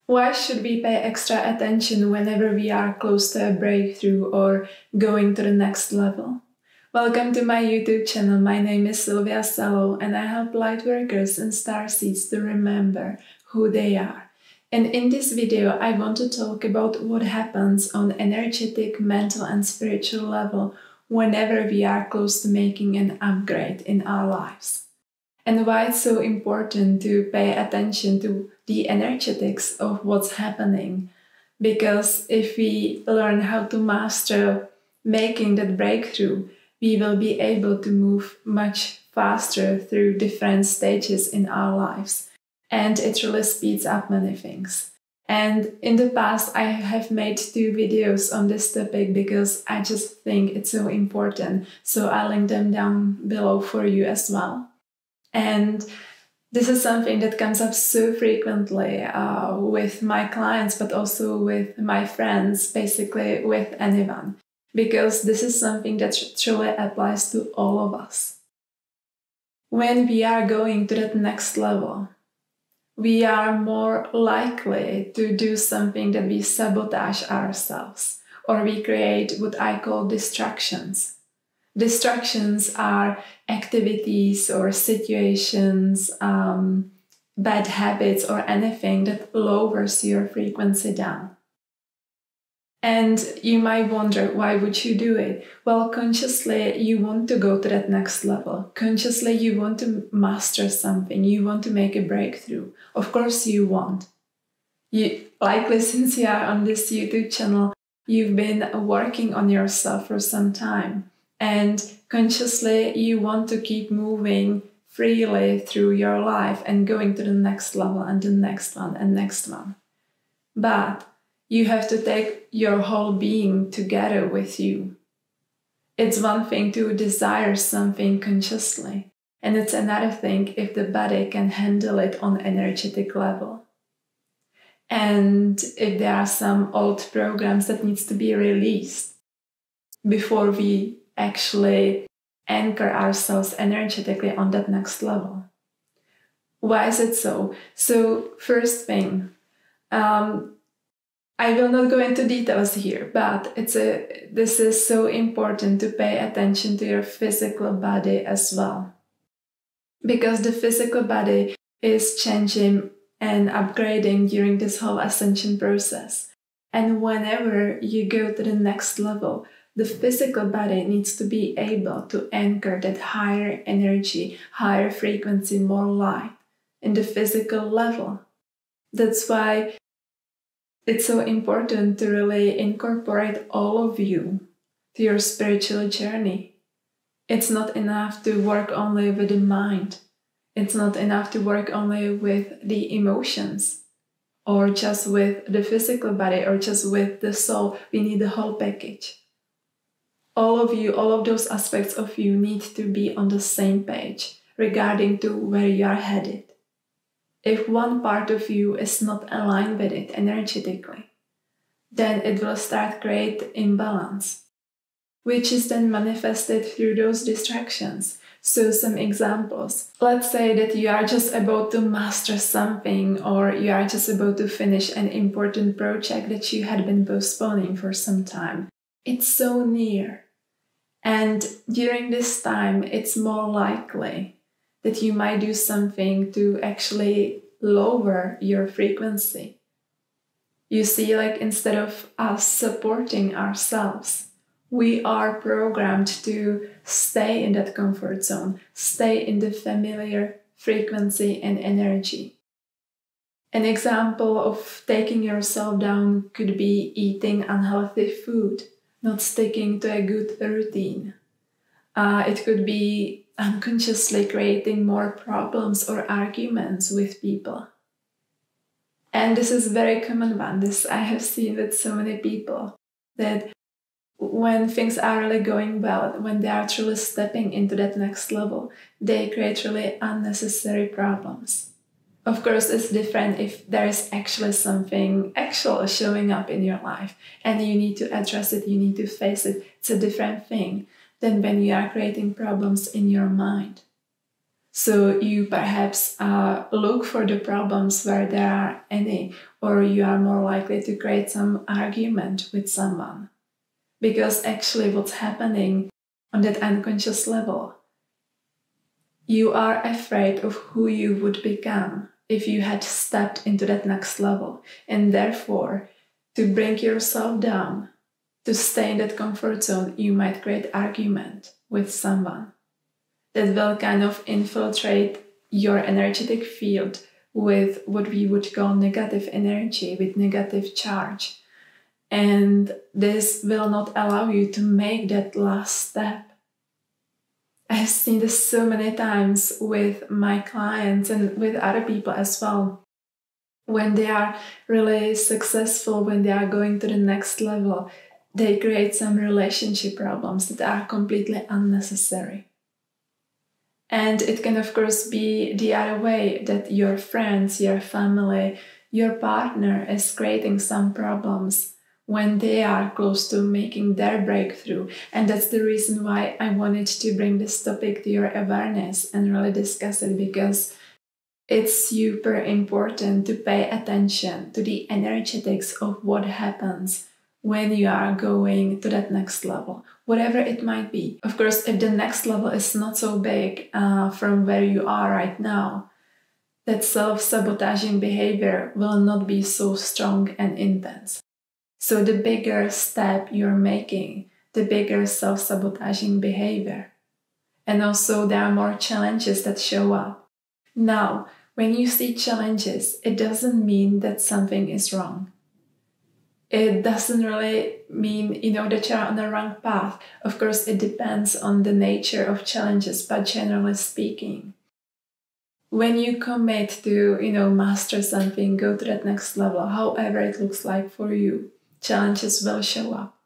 Why should we pay extra attention whenever we are close to a breakthrough or going to the next level? Welcome to my YouTube channel. My name is Sylvia Salow and I help lightworkers and starseeds to remember who they are. And in this video, I want to talk about what happens on energetic, mental and spiritual level whenever we are close to making an upgrade in our lives. And why it's so important to pay attention to the energetics of what's happening. Because if we learn how to master making that breakthrough, we will be able to move much faster through different stages in our lives. And it really speeds up many things. And in the past, I have made 2 videos on this topic because I just think it's so important. So I'll link them down below for you as well. And this is something that comes up so frequently with my clients, but also with my friends, basically with anyone, because this is something that truly applies to all of us. When we are going to that next level, we are more likely to do something that we sabotage ourselves, or we create what I call distractions. Distractions are activities or situations, bad habits or anything that lowers your frequency down. And you might wonder, why would you do it? Well, consciously you want to go to that next level. Consciously you want to master something. You want to make a breakthrough. Of course you want. Likely since you are on this YouTube channel, you've been working on yourself for some time. And consciously, you want to keep moving freely through your life and going to the next level and the next one and next one. But you have to take your whole being together with you. It's one thing to desire something consciously, and it's another thing if the body can handle it on energetic level. And if there are some old programs that needs to be released before we actually anchor ourselves energetically on that next level. Why is it so? So first thing, I will not go into details here, but this is so important to pay attention to your physical body as well. Because the physical body is changing and upgrading during this whole ascension process. And whenever you go to the next level, the physical body needs to be able to anchor that higher energy, higher frequency, more light in the physical level. That's why it's so important to really incorporate all of you to your spiritual journey. It's not enough to work only with the mind. It's not enough to work only with the emotions or just with the physical body or just with the soul. We need the whole package. All of you, all of those aspects of you need to be on the same page regarding to where you are headed. If one part of you is not aligned with it energetically, then it will start create imbalance, which is then manifested through those distractions. So some examples. Let's say that you are just about to master something, or you are just about to finish an important project that you had been postponing for some time. It's so near. And during this time, it's more likely that you might do something to actually lower your frequency. You see, like instead of us supporting ourselves, we are programmed to stay in that comfort zone, stay in the familiar frequency and energy. An example of taking yourself down could be eating unhealthy food, not sticking to a good routine. It could be unconsciously creating more problems or arguments with people. And this is a very common one. This I have seen with so many people, that when things are really going well, when they are truly stepping into that next level, they create really unnecessary problems. Of course, it's different if there is actually something actual showing up in your life and you need to address it, you need to face it. It's a different thing than when you are creating problems in your mind. So you perhaps look for the problems where there are any, or you are more likely to create some argument with someone. Because actually what's happening on that unconscious level, you are afraid of who you would become if you had stepped into that next level. And therefore, to bring yourself down, to stay in that comfort zone, you might create argument with someone that will kind of infiltrate your energetic field with what we would call negative energy, with negative charge. And this will not allow you to make that last step. I've seen this so many times with my clients and with other people as well. When they are really successful, when they are going to the next level, they create some relationship problems that are completely unnecessary. And it can, of course, be the other way, that your friends, your family, your partner is creating some problems when they are close to making their breakthrough. And that's the reason why I wanted to bring this topic to your awareness and really discuss it, because it's super important to pay attention to the energetics of what happens when you are going to that next level, whatever it might be. Of course, if the next level is not so big from where you are right now, that self-sabotaging behavior will not be so strong and intense. So the bigger step you're making, the bigger self-sabotaging behavior. And also there are more challenges that show up. Now, when you see challenges, it doesn't mean that something is wrong. It doesn't really mean, that you're on the wrong path. Of course, it depends on the nature of challenges, but generally speaking, when you commit to, master something, go to that next level, however it looks like for you, challenges will show up.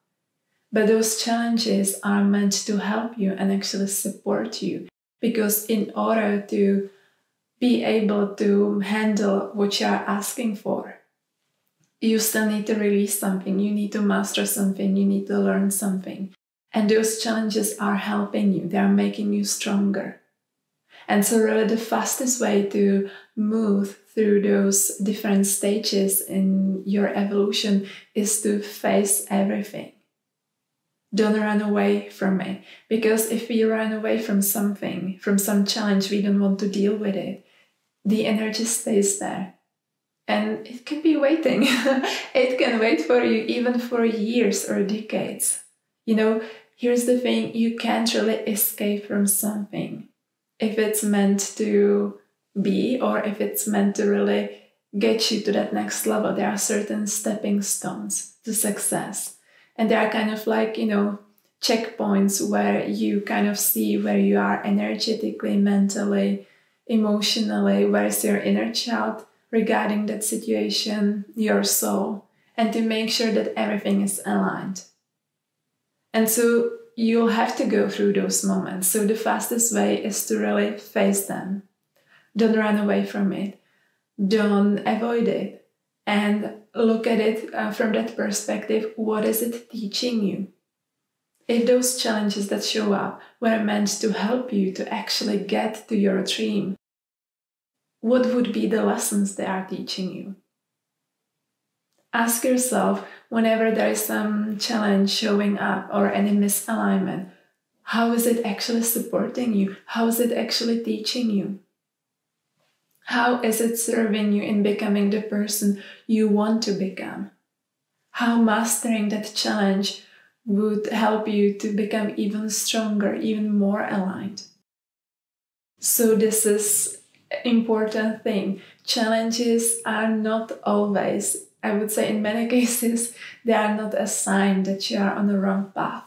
But those challenges are meant to help you and actually support you, because in order to be able to handle what you are asking for, you still need to release something, you need to master something, you need to learn something. And those challenges are helping you, they are making you stronger. And so really the fastest way to move through those different stages in your evolution is to face everything. Don't run away from it. Because if we run away from something, from some challenge, we don't want to deal with it, the energy stays there. And it can be waiting. It can wait for you even for years or decades. Here's the thing, you can't really escape from something if it's meant to be, or if it's meant to really get you to that next level. There are certain stepping stones to success. And they are kind of like, checkpoints where you kind of see where you are energetically, mentally, emotionally, where is your inner child regarding that situation, your soul, and to make sure that everything is aligned. And so you'll have to go through those moments. So the fastest way is to really face them. Don't run away from it. Don't avoid it. And look at it from that perspective. What is it teaching you? If those challenges that show up were meant to help you to actually get to your dream, what would be the lessons they are teaching you? Ask yourself, whenever there is some challenge showing up or any misalignment, how is it actually supporting you? How is it actually teaching you? How is it serving you in becoming the person you want to become? How mastering that challenge would help you to become even stronger, even more aligned? So this is important thing. Challenges are not always, I would say in many cases, they are not a sign that you are on the wrong path.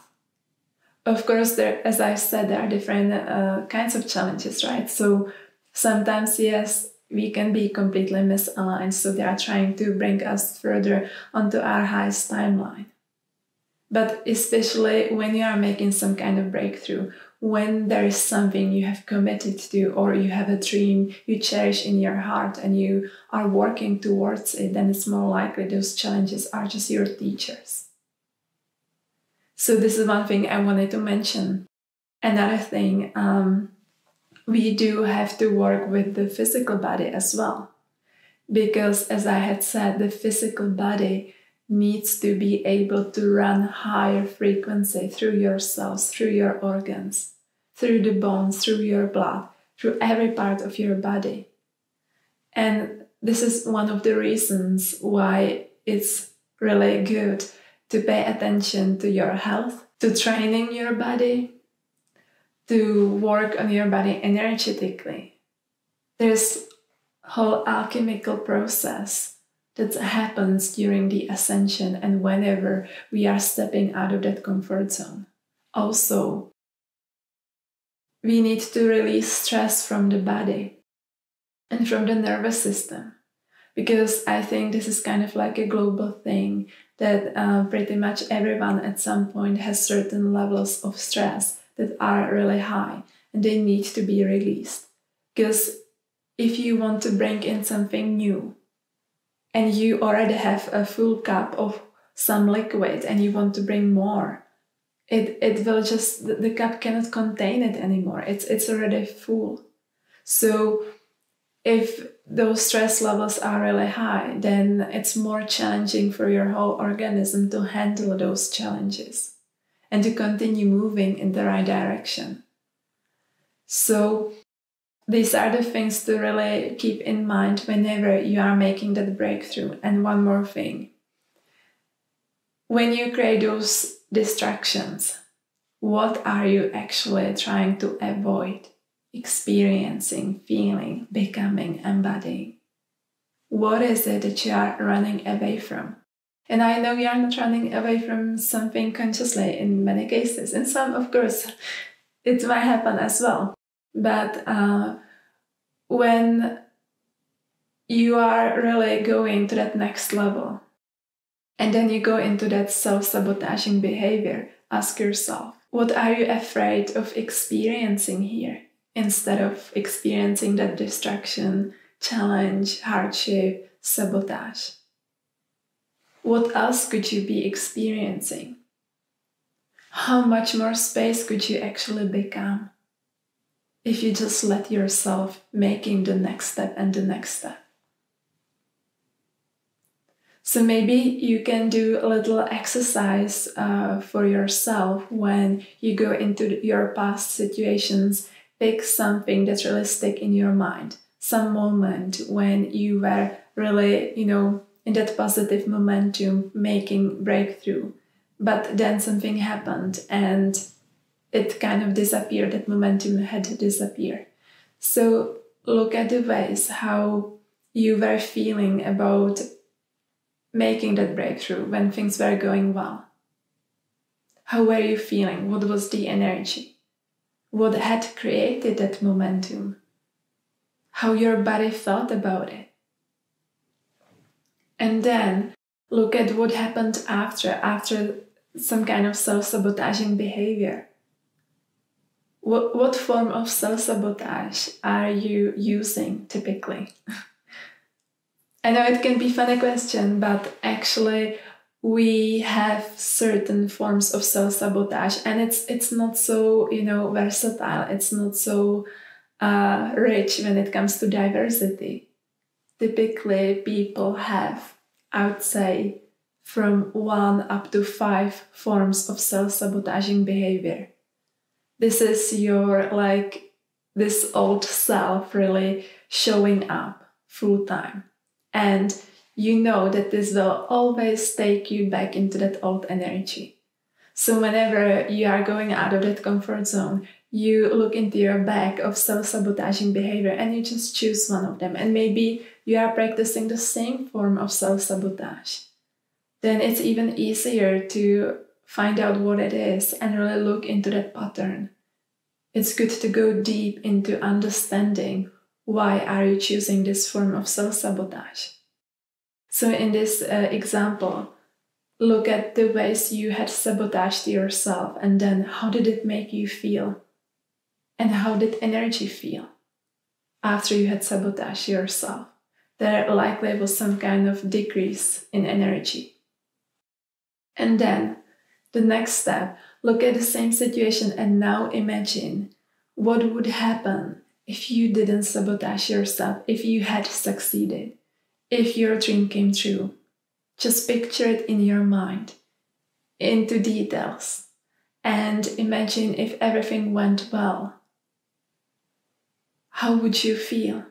Of course, as I said, there are different kinds of challenges, right? So sometimes, yes, we can be completely misaligned, so they are trying to bring us further onto our highest timeline. But especially when you are making some kind of breakthrough, when there is something you have committed to, or you have a dream you cherish in your heart and you are working towards it, then it's more likely those challenges are just your teachers. So this is one thing I wanted to mention. Another thing, we do have to work with the physical body as well. Because, as I had said, the physical body needs to be able to run higher frequency through your cells, through your organs, through the bones, through your blood, through every part of your body. And this is one of the reasons why it's really good to pay attention to your health, to training your body, to work on your body energetically. There's a whole alchemical process that happens during the ascension and whenever we are stepping out of that comfort zone. Also, we need to release stress from the body and from the nervous system, because I think this is kind of like a global thing that pretty much everyone at some point has certain levels of stress that are really high and they need to be released. Because if you want to bring in something new and you already have a full cup of some liquid and you want to bring more, it will just, the cup cannot contain it anymore. It's already full. So if those stress levels are really high, then it's more challenging for your whole organism to handle those challenges and to continue moving in the right direction. So these are the things to really keep in mind whenever you are making that breakthrough. And one more thing. When you create those distractions, what are you actually trying to avoid experiencing, feeling, becoming, embodying? What is it that you are running away from? And I know you are not running away from something consciously in many cases. In some, of course, it might happen as well. But when you are really going to that next level, and then you go into that self-sabotaging behavior, ask yourself, what are you afraid of experiencing here instead of experiencing that distraction, challenge, hardship, sabotage? What else could you be experiencing? How much more space could you actually become if you just let yourself making the next step and the next step? So maybe you can do a little exercise for yourself when you go into your past situations. Pick something that's really stick in your mind. Some moment when you were really, in that positive momentum, making breakthrough. But then something happened and it kind of disappeared. That momentum had disappeared. So look at the ways how you were feeling about making that breakthrough when things were going well. How were you feeling? What was the energy? What had created that momentum? How your body felt about it? And then look at what happened after some kind of self-sabotaging behavior. What form of self-sabotage are you using typically? I know it can be a funny question, but actually we have certain forms of self-sabotage and it's not so, versatile. It's not so rich when it comes to diversity. Typically people have, I would say, from 1 up to 5 forms of self-sabotaging behavior. This is your, this old self really showing up full time. And you know that this will always take you back into that old energy. So whenever you are going out of that comfort zone, you look into your bag of self-sabotaging behavior and you just choose one of them. And maybe you are practicing the same form of self-sabotage. Then it's even easier to find out what it is and really look into that pattern. It's good to go deep into understanding why are you choosing this form of self-sabotage. So in this example, look at the ways you had sabotaged yourself and then how did it make you feel? And how did energy feel after you had sabotaged yourself? There likely was some kind of decrease in energy. And then the next step, look at the same situation and now imagine what would happen if you didn't sabotage yourself, if you had succeeded, if your dream came true, just picture it in your mind, into details, and imagine if everything went well. How would you feel?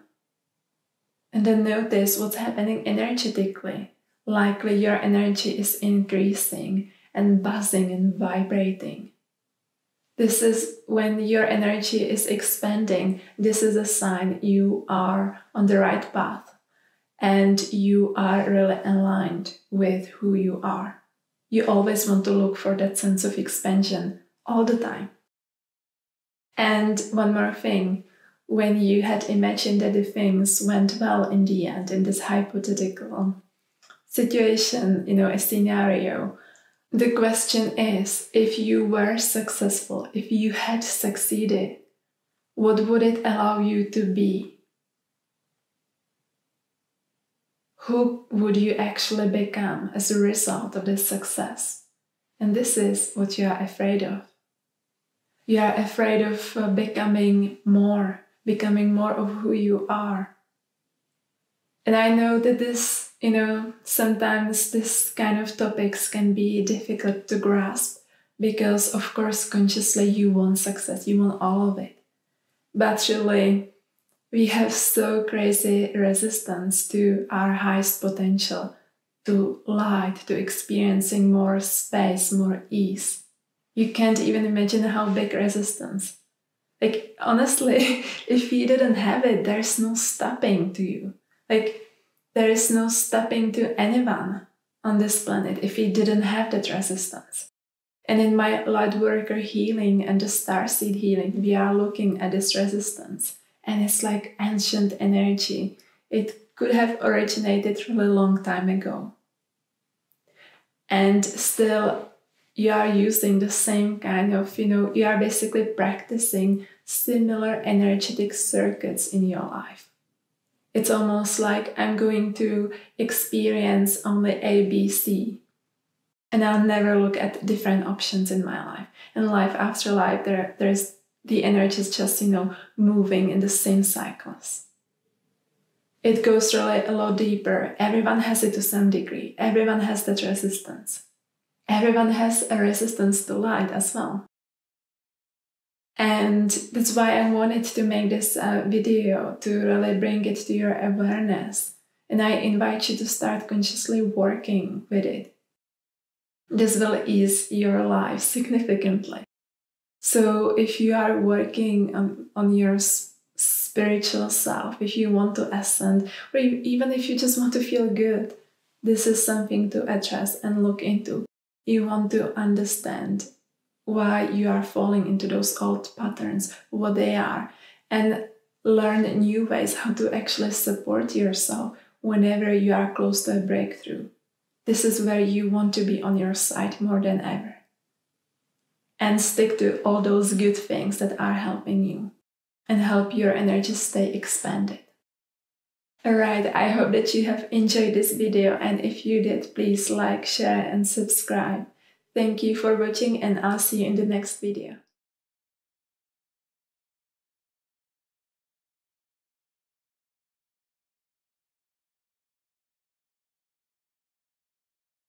And then notice what's happening energetically. Likely your energy is increasing and buzzing and vibrating. This is when your energy is expanding. This is a sign you are on the right path and you are really aligned with who you are. You always want to look for that sense of expansion all the time. And one more thing, when you had imagined that the things went well in the end, in this hypothetical situation, a scenario, the question is, if you were successful, if you had succeeded, what would it allow you to be? Who would you actually become as a result of this success? And this is what you are afraid of. You are afraid of becoming more of who you are. And I know that this, sometimes this kind of topics can be difficult to grasp because, of course, consciously you want success, you want all of it. But really, we have so crazy resistance to our highest potential, to light, to experiencing more space, more ease. You can't even imagine how big resistance. Like, honestly, if you didn't have it, there's no stopping to you. Like, there is no stopping to anyone on this planet if you didn't have that resistance. And in my Lightworker healing and the starseed healing, we are looking at this resistance. And it's like ancient energy. It could have originated really long time ago. And still, you are using the same kind of, you are basically practicing similar energetic circuits in your life. It's almost like I'm going to experience only A, B, C. And I'll never look at different options in my life. And life after life, there's the energy is just, moving in the same cycles. It goes really a lot deeper. Everyone has it to some degree. Everyone has that resistance. Everyone has a resistance to light as well. And that's why I wanted to make this video, to really bring it to your awareness. And I invite you to start consciously working with it. This will ease your life significantly. So if you are working on your spiritual self, if you want to ascend, or even if you just want to feel good, this is something to address and look into. You want to understand why you are falling into those old patterns, what they are, and learn new ways how to actually support yourself whenever you are close to a breakthrough. This is where you want to be on your side more than ever. And stick to all those good things that are helping you and help your energy stay expanded. Alright, I hope that you have enjoyed this video, and if you did, please like, share and subscribe. Thank you for watching, and I'll see you in the next video.